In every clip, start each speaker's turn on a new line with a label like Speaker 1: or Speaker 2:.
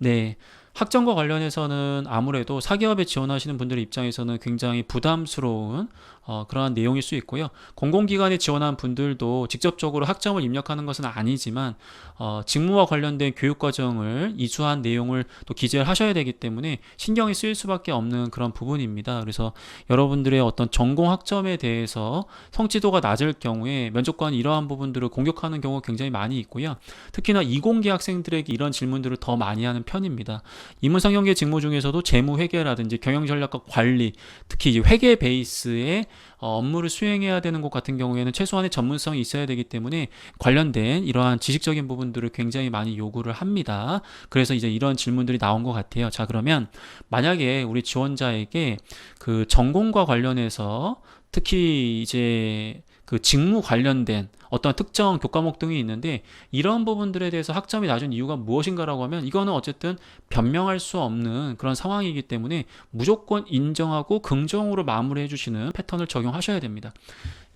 Speaker 1: 네. 학점과 관련해서는 아무래도 사기업에 지원하시는 분들의 입장에서는 굉장히 부담스러운 그러한 내용일 수 있고요. 공공기관에 지원한 분들도 직접적으로 학점을 입력하는 것은 아니지만 직무와 관련된 교육과정을 이수한 내용을 또 기재를 하셔야 되기 때문에 신경이 쓰일 수밖에 없는 그런 부분입니다. 그래서 여러분들의 어떤 전공 학점에 대해서 성취도가 낮을 경우에 면접관이 이러한 부분들을 공격하는 경우가 굉장히 많이 있고요. 특히나 이공계 학생들에게 이런 질문들을 더 많이 하는 편입니다. 인문상경계 직무 중에서도 재무회계라든지 경영전략과 관리, 특히 이제 회계 베이스의 업무를 수행해야 되는 것 같은 경우에는 최소한의 전문성이 있어야 되기 때문에 관련된 이러한 지식적인 부분들을 굉장히 많이 요구를 합니다. 그래서 이제 이런 질문들이 나온 것 같아요. 자, 그러면 만약에 우리 지원자에게 그 전공과 관련해서 특히 이제 그 직무 관련된 어떤 특정 교과목 등이 있는데 이런 부분들에 대해서 학점이 낮은 이유가 무엇인가라고 하면 이거는 어쨌든 변명할 수 없는 그런 상황이기 때문에 무조건 인정하고 긍정으로 마무리해 주시는 패턴을 적용하셔야 됩니다.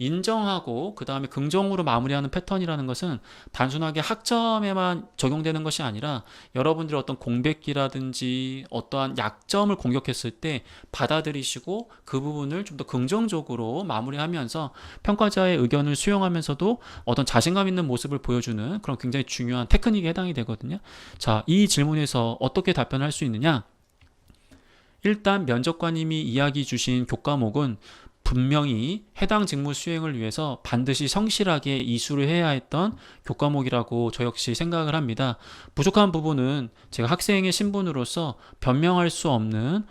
Speaker 1: 인정하고 그 다음에 긍정으로 마무리하는 패턴이라는 것은 단순하게 학점에만 적용되는 것이 아니라 여러분들의 어떤 공백기라든지 어떠한 약점을 공격했을 때 받아들이시고 그 부분을 좀 더 긍정적으로 마무리하면서 평가자의 의견을 수용하면서도 어떤 자신감 있는 모습을 보여주는 그런 굉장히 중요한 테크닉에 해당이 되거든요. 자, 이 질문에서 어떻게 답변할 수 있느냐? 일단 면접관님이 이야기 주신 교과목은 분명히 해당 직무 수행을 위해서 반드시 성실하게 이수를 해야 했던 교과목이라고 저 역시 생각을 합니다. 부족한 부분은 제가 학생의 신분으로서 변명할 수 없는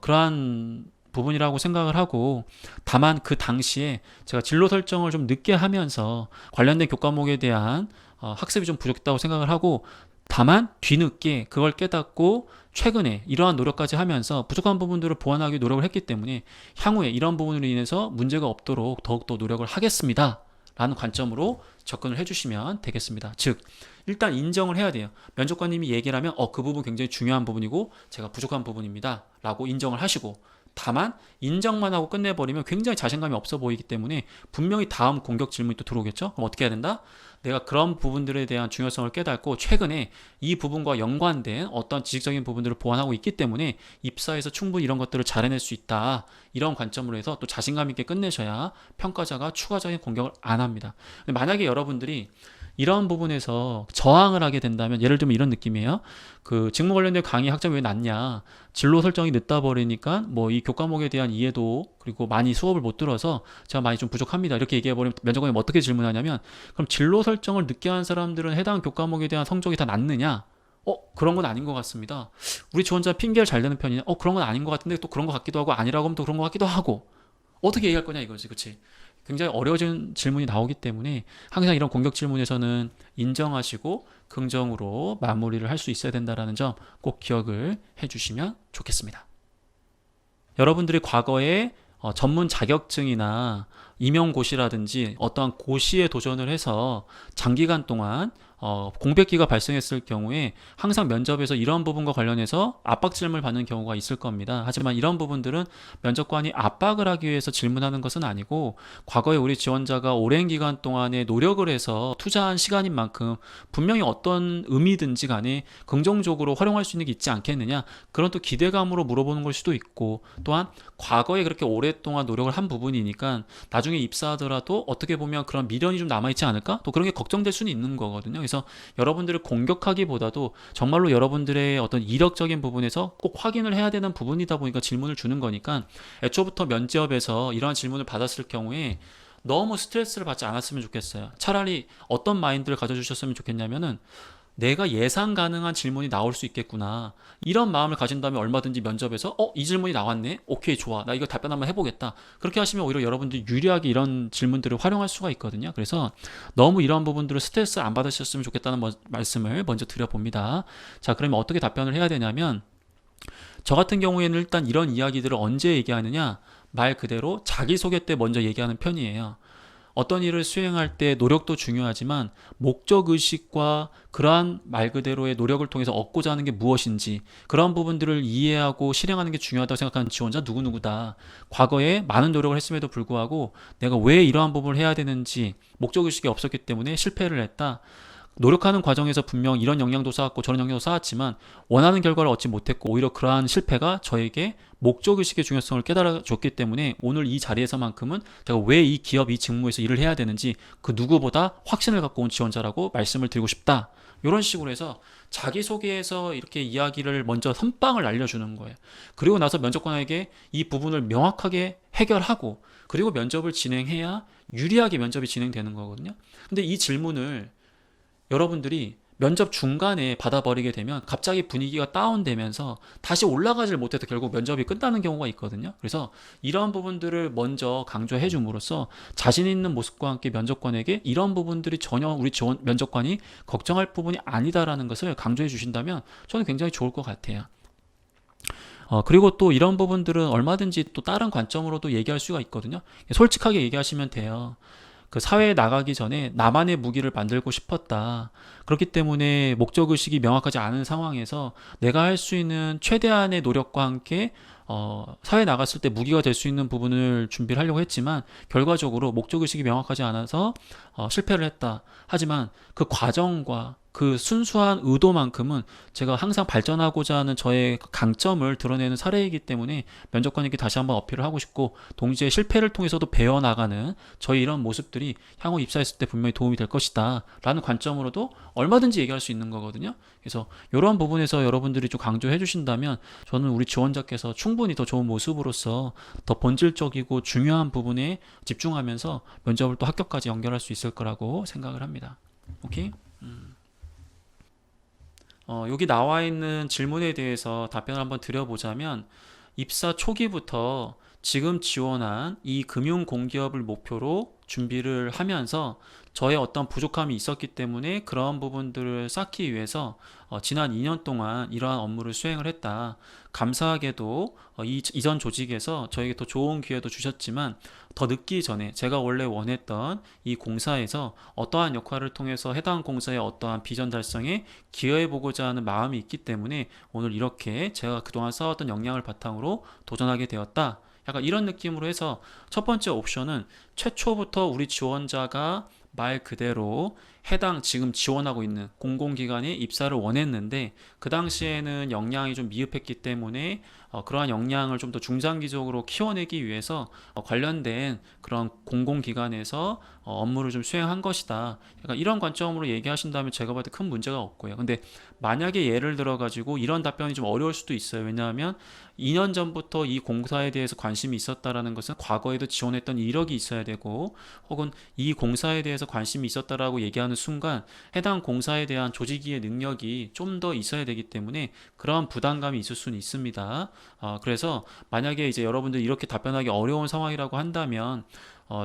Speaker 1: 그러한 부분이라고 생각을 하고, 다만 그 당시에 제가 진로 설정을 좀 늦게 하면서 관련된 교과목에 대한 학습이 좀 부족했다고 생각을 하고, 다만 뒤늦게 그걸 깨닫고 최근에 이러한 노력까지 하면서 부족한 부분들을 보완하기 노력을 했기 때문에 향후에 이런 부분으로 인해서 문제가 없도록 더욱더 노력을 하겠습니다 라는 관점으로 접근을 해주시면 되겠습니다. 즉 일단 인정을 해야 돼요. 면접관님이 얘기를 하면 그 부분 굉장히 중요한 부분이고 제가 부족한 부분입니다 라고 인정을 하시고, 다만 인정만 하고 끝내버리면 굉장히 자신감이 없어 보이기 때문에 분명히 다음 공격 질문이 또 들어오겠죠. 그럼 어떻게 해야 된다? 내가 그런 부분들에 대한 중요성을 깨닫고 최근에 이 부분과 연관된 어떤 지식적인 부분들을 보완하고 있기 때문에 입사에서 충분히 이런 것들을 잘 해낼 수 있다, 이런 관점으로 해서 또 자신감 있게 끝내셔야 평가자가 추가적인 공격을 안 합니다. 만약에 여러분들이 이런 부분에서 저항을 하게 된다면, 예를 들면 이런 느낌이에요. 그 직무 관련된 강의 학점이 왜 낮냐, 진로 설정이 늦다 버리니까 뭐 이 교과목에 대한 이해도 그리고 많이 수업을 못 들어서 제가 많이 좀 부족합니다, 이렇게 얘기해버리면 면접관이 어떻게 질문하냐면, 그럼 진로 설정을 늦게 한 사람들은 해당 교과목에 대한 성적이 다 낮느냐? 그런 건 아닌 것 같습니다. 우리 지원자 핑계를 잘 대는 편이냐? 그런 건 아닌 것 같은데 또 그런 것 같기도 하고, 아니라고 하면 또 그런 것 같기도 하고. 어떻게 얘기할 거냐 이거지, 그치? 굉장히 어려워진 질문이 나오기 때문에 항상 이런 공격 질문에서는 인정하시고 긍정으로 마무리를 할 수 있어야 된다는 점 꼭 기억을 해주시면 좋겠습니다. 여러분들이 과거에 전문 자격증이나 임용고시라든지 어떠한 고시에 도전을 해서 장기간 동안 공백기가 발생했을 경우에 항상 면접에서 이런 부분과 관련해서 압박 질문을 받는 경우가 있을 겁니다. 하지만 이런 부분들은 면접관이 압박을 하기 위해서 질문하는 것은 아니고, 과거에 우리 지원자가 오랜 기간 동안에 노력을 해서 투자한 시간인 만큼 분명히 어떤 의미든지 간에 긍정적으로 활용할 수 있는 게 있지 않겠느냐, 그런 또 기대감으로 물어보는 걸 수도 있고, 또한 과거에 그렇게 오랫동안 노력을 한 부분이니까 나중에 입사하더라도 어떻게 보면 그런 미련이 좀 남아있지 않을까? 또 그런 게 걱정될 수는 있는 거거든요. 그래서 여러분들을 공격하기보다도 정말로 여러분들의 어떤 이력적인 부분에서 꼭 확인을 해야 되는 부분이다 보니까 질문을 주는 거니까, 애초부터 면접에서 이러한 질문을 받았을 경우에 너무 스트레스를 받지 않았으면 좋겠어요. 차라리 어떤 마인드를 가져주셨으면 좋겠냐면은, 내가 예상 가능한 질문이 나올 수 있겠구나, 이런 마음을 가진다면 얼마든지 면접에서 이 질문이 나왔네, 오케이 좋아, 나 이거 답변 한번 해보겠다, 그렇게 하시면 오히려 여러분들이 유리하게 이런 질문들을 활용할 수가 있거든요. 그래서 너무 이런 부분들을 스트레스 안 받으셨으면 좋겠다는 말씀을 먼저 드려봅니다. 자, 그러면 어떻게 답변을 해야 되냐면, 저 같은 경우에는 일단 이런 이야기들을 언제 얘기하느냐, 말 그대로 자기소개 때 먼저 얘기하는 편이에요. 어떤 일을 수행할 때 노력도 중요하지만 목적의식과 그러한 말 그대로의 노력을 통해서 얻고자 하는 게 무엇인지, 그런 부분들을 이해하고 실행하는 게 중요하다고 생각하는 지원자 누구누구다. 과거에 많은 노력을 했음에도 불구하고 내가 왜 이러한 부분을 해야 되는지 목적의식이 없었기 때문에 실패를 했다. 노력하는 과정에서 분명 이런 역량도 쌓았고 저런 역량도 쌓았지만 원하는 결과를 얻지 못했고 오히려 그러한 실패가 저에게 목적의식의 중요성을 깨달아줬기 때문에 오늘 이 자리에서만큼은 제가 왜 이 기업 이 직무에서 일을 해야 되는지 그 누구보다 확신을 갖고 온 지원자라고 말씀을 드리고 싶다. 이런 식으로 해서 자기소개에서 이렇게 이야기를 먼저 선빵을 알려주는 거예요. 그리고 나서 면접관에게 이 부분을 명확하게 해결하고 그리고 면접을 진행해야 유리하게 면접이 진행되는 거거든요. 근데 이 질문을 여러분들이 면접 중간에 받아버리게 되면 갑자기 분위기가 다운되면서 다시 올라가질 못해서 결국 면접이 끝나는 경우가 있거든요. 그래서 이런 부분들을 먼저 강조해 줌으로써 자신 있는 모습과 함께 면접관에게 이런 부분들이 전혀 우리 지원 면접관이 걱정할 부분이 아니다라는 것을 강조해 주신다면 저는 굉장히 좋을 것 같아요. 그리고 또 이런 부분들은 얼마든지 또 다른 관점으로도 얘기할 수가 있거든요. 솔직하게 얘기하시면 돼요. 그 사회에 나가기 전에 나만의 무기를 만들고 싶었다. 그렇기 때문에 목적의식이 명확하지 않은 상황에서 내가 할 수 있는 최대한의 노력과 함께 사회에 나갔을 때 무기가 될 수 있는 부분을 준비를 하려고 했지만 결과적으로 목적의식이 명확하지 않아서 실패를 했다. 하지만 그 과정과 그 순수한 의도만큼은 제가 항상 발전하고자 하는 저의 강점을 드러내는 사례이기 때문에 면접관에게 다시 한번 어필을 하고 싶고 동시에 실패를 통해서도 배워나가는 저희 이런 모습들이 향후 입사했을 때 분명히 도움이 될 것이다 라는 관점으로도 얼마든지 얘기할 수 있는 거거든요. 그래서 이러한 부분에서 여러분들이 좀 강조해 주신다면 저는 우리 지원자께서 충분히 더 좋은 모습으로서 더 본질적이고 중요한 부분에 집중하면서 면접을 또 합격까지 연결할 수 있을 거라고 생각을 합니다. 오케이? 여기 나와 있는 질문에 대해서 답변을 한번 드려보자면 입사 초기부터 지금 지원한 이 금융 공기업을 목표로 준비를 하면서 저의 어떤 부족함이 있었기 때문에 그런 부분들을 쌓기 위해서 지난 2년 동안 이러한 업무를 수행을 했다. 감사하게도 이전 조직에서 저에게 더 좋은 기회도 주셨지만 더 늦기 전에 제가 원래 원했던 이 공사에서 어떠한 역할을 통해서 해당 공사의 어떠한 비전 달성에 기여해보고자 하는 마음이 있기 때문에 오늘 이렇게 제가 그동안 쌓았던 역량을 바탕으로 도전하게 되었다. 약간 이런 느낌으로 해서 첫 번째 옵션은 최초부터 우리 지원자가 말 그대로 해당 지금 지원하고 있는 공공기관에 입사를 원했는데 그 당시에는 역량이 좀 미흡했기 때문에 그러한 역량을 좀 더 중장기적으로 키워내기 위해서 관련된 그런 공공기관에서 업무를 좀 수행한 것이다. 약간 이런 관점으로 얘기하신다면 제가 봐도 큰 문제가 없고요. 근데 만약에 예를 들어 가지고 이런 답변이 좀 어려울 수도 있어요. 왜냐하면 2년 전부터 이 공사에 대해서 관심이 있었다라는 것은 과거에도 지원했던 이력이 있어야 되고 혹은 이 공사에 대해서 관심이 있었다라고 얘기하는 순간 해당 공사에 대한 조직위의 능력이 좀 더 있어야 되기 때문에 그런 부담감이 있을 수는 있습니다. 그래서 만약에 이제 여러분들 이렇게 답변하기 어려운 상황이라고 한다면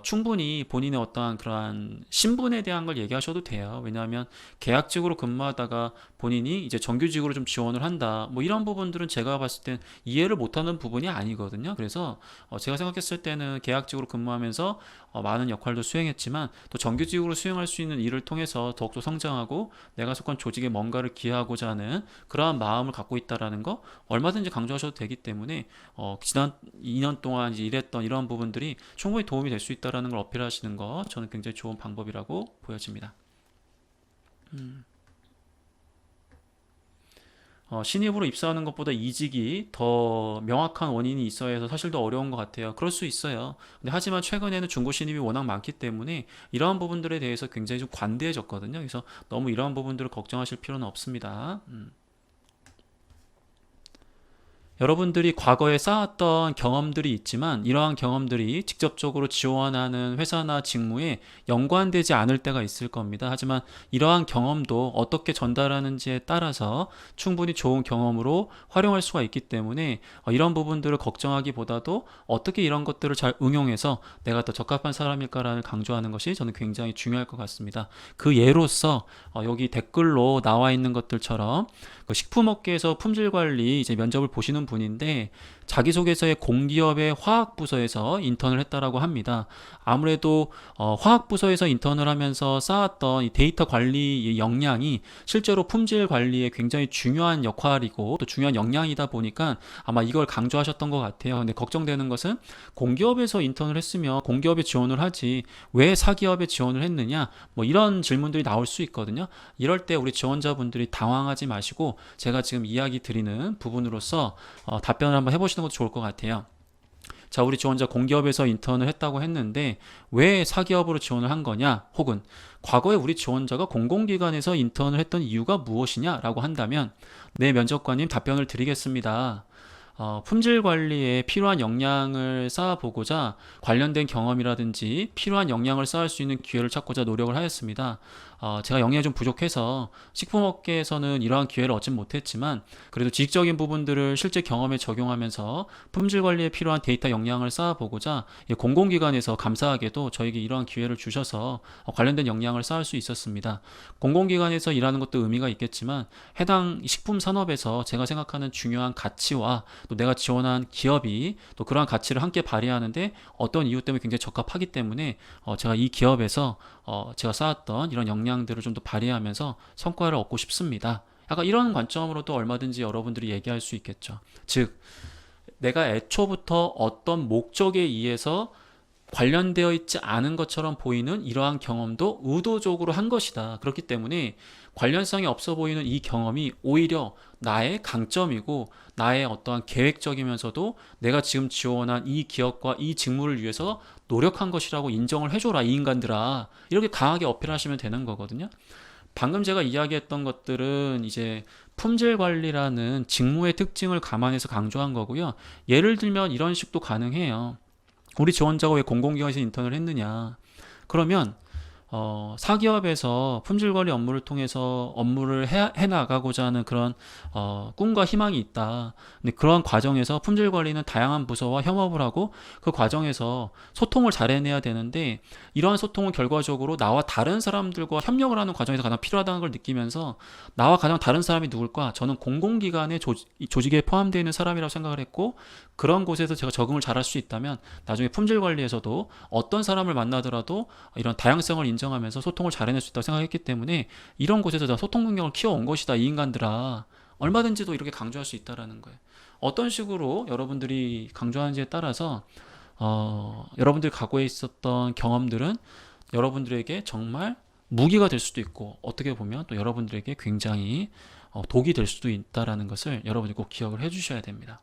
Speaker 1: 충분히 본인의 어떠한 그러한 신분에 대한 걸 얘기하셔도 돼요. 왜냐하면 계약직으로 근무하다가 본인이 이제 정규직으로 좀 지원을 한다. 뭐 이런 부분들은 제가 봤을 땐 이해를 못하는 부분이 아니거든요. 그래서 제가 생각했을 때는 계약직으로 근무하면서 많은 역할도 수행했지만 또 정규직으로 수행할 수 있는 일을 통해서 더욱더 성장하고 내가 속한 조직에 뭔가를 기여하고자 하는 그러한 마음을 갖고 있다라는 거 얼마든지 강조하셔도 되기 때문에 지난 2년 동안 이제 일했던 이런 부분들이 충분히 도움이 될 수 있다라는 걸 어필하시는 거 저는 굉장히 좋은 방법이라고 보여집니다. 신입으로 입사하는 것보다 이직이 더 명확한 원인이 있어야 해서 사실 더 어려운 것 같아요. 그럴 수 있어요. 근데 하지만 최근에는 중고 신입이 워낙 많기 때문에 이러한 부분들에 대해서 굉장히 좀 관대해졌거든요. 그래서 너무 이러한 부분들을 걱정하실 필요는 없습니다. 여러분들이 과거에 쌓았던 경험들이 있지만 이러한 경험들이 직접적으로 지원하는 회사나 직무에 연관되지 않을 때가 있을 겁니다. 하지만 이러한 경험도 어떻게 전달하는지에 따라서 충분히 좋은 경험으로 활용할 수가 있기 때문에 이런 부분들을 걱정하기보다도 어떻게 이런 것들을 잘 응용해서 내가 더 적합한 사람일까를 강조하는 것이 저는 굉장히 중요할 것 같습니다. 그 예로서 여기 댓글로 나와 있는 것들처럼 그 식품업계에서 품질 관리 이제 면접을 보시는 분인데 자기소개서에 공기업의 화학부서에서 인턴을 했다라고 합니다. 아무래도 화학부서에서 인턴을 하면서 쌓았던 이 데이터 관리 역량이 실제로 품질 관리에 굉장히 중요한 역할이고 또 중요한 역량이다 보니까 아마 이걸 강조하셨던 것 같아요. 근데 걱정되는 것은 공기업에서 인턴을 했으면 공기업에 지원을 하지 왜 사기업에 지원을 했느냐, 뭐 이런 질문들이 나올 수 있거든요. 이럴 때 우리 지원자분들이 당황하지 마시고 제가 지금 이야기 드리는 부분으로서 답변을 한번 해보시는 것도 좋을 것 같아요. 자, 우리 지원자 공기업에서 인턴을 했다고 했는데 왜 사기업으로 지원을 한 거냐, 혹은 과거에 우리 지원자가 공공기관에서 인턴을 했던 이유가 무엇이냐라고 한다면, 네, 면접관님 답변을 드리겠습니다. 품질 관리에 필요한 역량을 쌓아보고자 관련된 경험이라든지 필요한 역량을 쌓을 수 있는 기회를 찾고자 노력을 하였습니다. 제가 역량이 좀 부족해서 식품업계에서는 이러한 기회를 얻진 못했지만 그래도 지식적인 부분들을 실제 경험에 적용하면서 품질 관리에 필요한 데이터 역량을 쌓아보고자 공공기관에서 감사하게도 저에게 이러한 기회를 주셔서 관련된 역량을 쌓을 수 있었습니다. 공공기관에서 일하는 것도 의미가 있겠지만 해당 식품 산업에서 제가 생각하는 중요한 가치와 또 내가 지원한 기업이 또 그러한 가치를 함께 발휘하는데 어떤 이유 때문에 굉장히 적합하기 때문에 제가 이 기업에서 제가 쌓았던 이런 역량들을 좀 더 발휘하면서 성과를 얻고 싶습니다. 약간 이런 관점으로도 얼마든지 여러분들이 얘기할 수 있겠죠. 즉, 내가 애초부터 어떤 목적에 의해서 관련되어 있지 않은 것처럼 보이는 이러한 경험도 의도적으로 한 것이다. 그렇기 때문에 관련성이 없어 보이는 이 경험이 오히려 나의 강점이고 나의 어떠한 계획적이면서도 내가 지금 지원한 이 기업과 이 직무를 위해서 노력한 것이라고 인정을 해줘라, 이 인간들아. 이렇게 강하게 어필하시면 되는 거거든요. 방금 제가 이야기했던 것들은 이제 품질 관리라는 직무의 특징을 감안해서 강조한 거고요. 예를 들면 이런 식도 가능해요. 우리 지원자가 왜 공공기관에서 인턴을 했느냐? 그러면 사기업에서 품질관리 업무를 통해서 업무를 해나가고자 하는 그런 꿈과 희망이 있다. 근데 그런 과정에서 품질관리는 다양한 부서와 협업을 하고 그 과정에서 소통을 잘 해내야 되는데 이러한 소통은 결과적으로 나와 다른 사람들과 협력을 하는 과정에서 가장 필요하다는 걸 느끼면서 나와 가장 다른 사람이 누굴까? 저는 공공기관의 조직에 포함되어 있는 사람이라고 생각을 했고 그런 곳에서 제가 적응을 잘할 수 있다면 나중에 품질관리에서도 어떤 사람을 만나더라도 이런 다양성을 인정하면서 소통을 잘 해낼 수 있다고 생각했기 때문에 이런 곳에서 나 소통 능력을 키워온 것이다, 이 인간들아. 얼마든지도 이렇게 강조할 수 있다라는 거예요. 어떤 식으로 여러분들이 강조하는지에 따라서 여러분들이 과거에 있었던 경험들은 여러분들에게 정말 무기가 될 수도 있고 어떻게 보면 또 여러분들에게 굉장히 독이 될 수도 있다라는 것을 여러분이 꼭 기억을 해주셔야 됩니다.